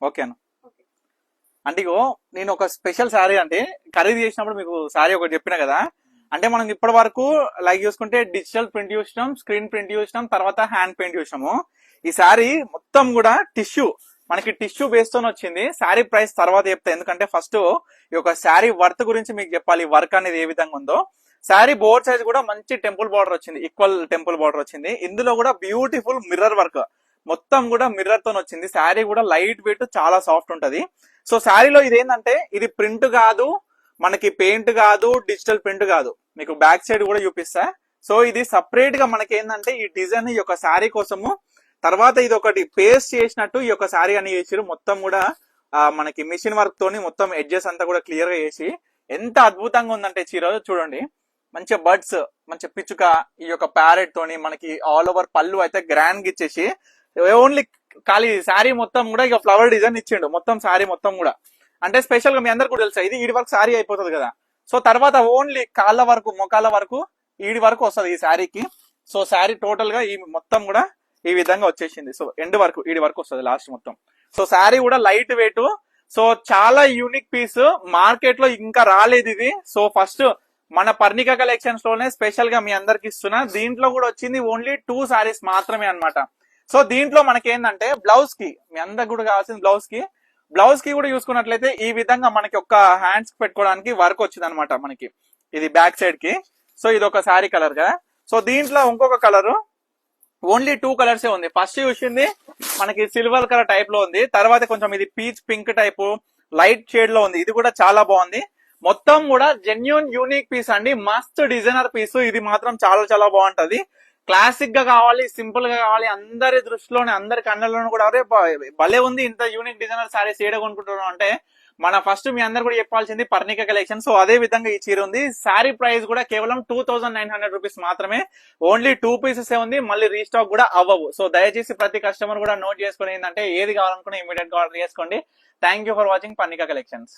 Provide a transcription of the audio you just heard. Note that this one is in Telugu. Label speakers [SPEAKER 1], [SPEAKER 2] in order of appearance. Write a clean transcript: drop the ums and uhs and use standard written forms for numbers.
[SPEAKER 1] ఓకేనా అంటే ఇగో నేను ఒక స్పెషల్ శారీ అంటే ఖరీదు చేసినప్పుడు మీకు శారీ ఒకటి చెప్పిన కదా. అంటే మనం ఇప్పటి వరకు లైక్ చూసుకుంటే డిజిటల్ ప్రింట్ చూసినాం, స్క్రీన్ ప్రింట్ చూసినాం, తర్వాత హ్యాండ్ పెయింట్ చూసినాము. ఈ శారీ మొత్తం కూడా టిష్యూ, మనకి టిష్యూ బేస్ తోనే వచ్చింది. శారీ ప్రైస్ తర్వాత చెప్తా, ఎందుకంటే ఫస్ట్ ఈ యొక్క శారీ వర్త్ గురించి మీకు చెప్పాలి, వర్క్ అనేది ఏ విధంగా ఉందో. శారీ బోర్డ్ సైజ్ కూడా మంచి టెంపుల్ బార్డర్ వచ్చింది, ఈక్వల్ టెంపుల్ బార్డర్ వచ్చింది. ఇందులో కూడా బ్యూటిఫుల్ మిర్రర్ వర్క్, మొత్తం కూడా మిర్రర్ తో వచ్చింది. శారీ కూడా లైట్ వెయిట్, చాలా సాఫ్ట్ ఉంటది. సో శారీలో ఇది ఏంటంటే ఇది ప్రింట్ కాదు, మనకి పెయింట్ కాదు, డిజిటల్ ప్రింట్ కాదు. మీకు బ్యాక్ సైడ్ కూడా చూపిస్తా. సో ఇది సపరేట్ గా మనకి ఏంటంటే ఈ డిజైన్ ఈ యొక్క శారీ కోసము. తర్వాత ఇది ఒకటి పేస్ట్ చేసినట్టు ఈ యొక్క శారీ అని చేసిరు. మొత్తం కూడా మనకి మిషన్ వర్క్ తోని మొత్తం ఎడ్జెస్ అంతా కూడా క్లియర్ గా చేసి ఎంత అద్భుతంగా ఉందంటే చీర చూడండి. మంచిగా బర్డ్స్, మంచి పిచ్చుక, ఈ యొక్క ప్యారెట్ తోని మనకి ఆల్ ఓవర్ పళ్ళు అయితే గ్రాండ్ గా ఇచ్చేసి ఓన్లీ ఖాళీ శారీ మొత్తం కూడా ఇక ఫ్లవర్ డిజైన్ ఇచ్చిండు మొత్తం శారీ మొత్తం కూడా. అంటే స్పెషల్ గా మీ అందరు కూడా తెలుసా, ఇది ఈడి వరకు శారీ అయిపోతుంది కదా. సో తర్వాత ఓన్లీ కాళ్ళ వరకు, మొకాళ్ళ వరకు, ఈడి వరకు వస్తుంది ఈ శారీకి. సో శారీ టోటల్ గా ఈ మొత్తం కూడా ఈ విధంగా వచ్చేసింది. సో ఎండ్ వరకు, ఈడి వరకు వస్తుంది లాస్ట్ మొత్తం. సో శారీ కూడా లైట్ వెయిట్. సో చాలా యూనిక్ పీస్, మార్కెట్ లో ఇంకా రాలేదు ఇది. సో ఫస్ట్ మన పర్ణిక కలెక్షన్స్ లోనే స్పెషల్ గా మీ అందరికి ఇస్తున్నా. దీంట్లో కూడా వచ్చింది ఓన్లీ 2 సారీస్ మాత్రమే అన్నమాట. సో దీంట్లో మనకి ఏంటంటే బ్లౌజ్ కి, మీ అందరికి కూడా కావాల్సింది బ్లౌజ్ కి కూడా చూసుకున్నట్లయితే ఈ విధంగా మనకి ఒక హ్యాండ్స్ పెట్టుకోవడానికి వర్క్ వచ్చింది అనమాట మనకి, ఇది బ్యాక్ సైడ్ కి. సో ఇది ఒక శారీ కలర్ గా. సో దీంట్లో ఇంకొక కలర్, ఓన్లీ 2 కలర్సే ఉంది. ఫస్ట్ చూసింది మనకి సిల్వర్ కలర్ టైప్ లో ఉంది, తర్వాత కొంచెం ఇది peach pink type light shade లో ఉంది. ఇది కూడా చాలా బాగుంది. మొత్తం కూడా జెన్యూన్ యూనిక్ పీస్ అండి, మస్త్ డిజైనర్ పీస్. ఇది మాత్రం చాలా చాలా బాగుంటది. క్లాసిక్ గా కావాలి, సింపుల్ గా కావాలి, అందరి దృష్టిలోనే, అందరి కళ్ళలోనే కూడా అరే భలే ఉంది ఇంత యూనిక్ డిజైనర్ సారీస్ ఏడ కొనుక్కుంటున్నాం అంటే మన ఫస్ట్ మీ అందరు కూడా చెప్పాల్సింది పర్ణిక కలెక్షన్. సో అదే విధంగా ఈ చీర ఉంది. శారీ ప్రైస్ కూడా కేవలం 2900 రూపీస్ మాత్రమే. ఓన్లీ 2 పీసెస్ ఉంది, మళ్ళీ రీస్టాక్ కూడా అవ్వవు. సో దయచేసి ప్రతి కస్టమర్ కూడా నోట్ చేసుకుని ఏంటంటే ఏది కావాలనుకున్నా ఇమీడియట్ గా ఆర్డర్ చేసుకోండి. Thank you for watching Parnika collections.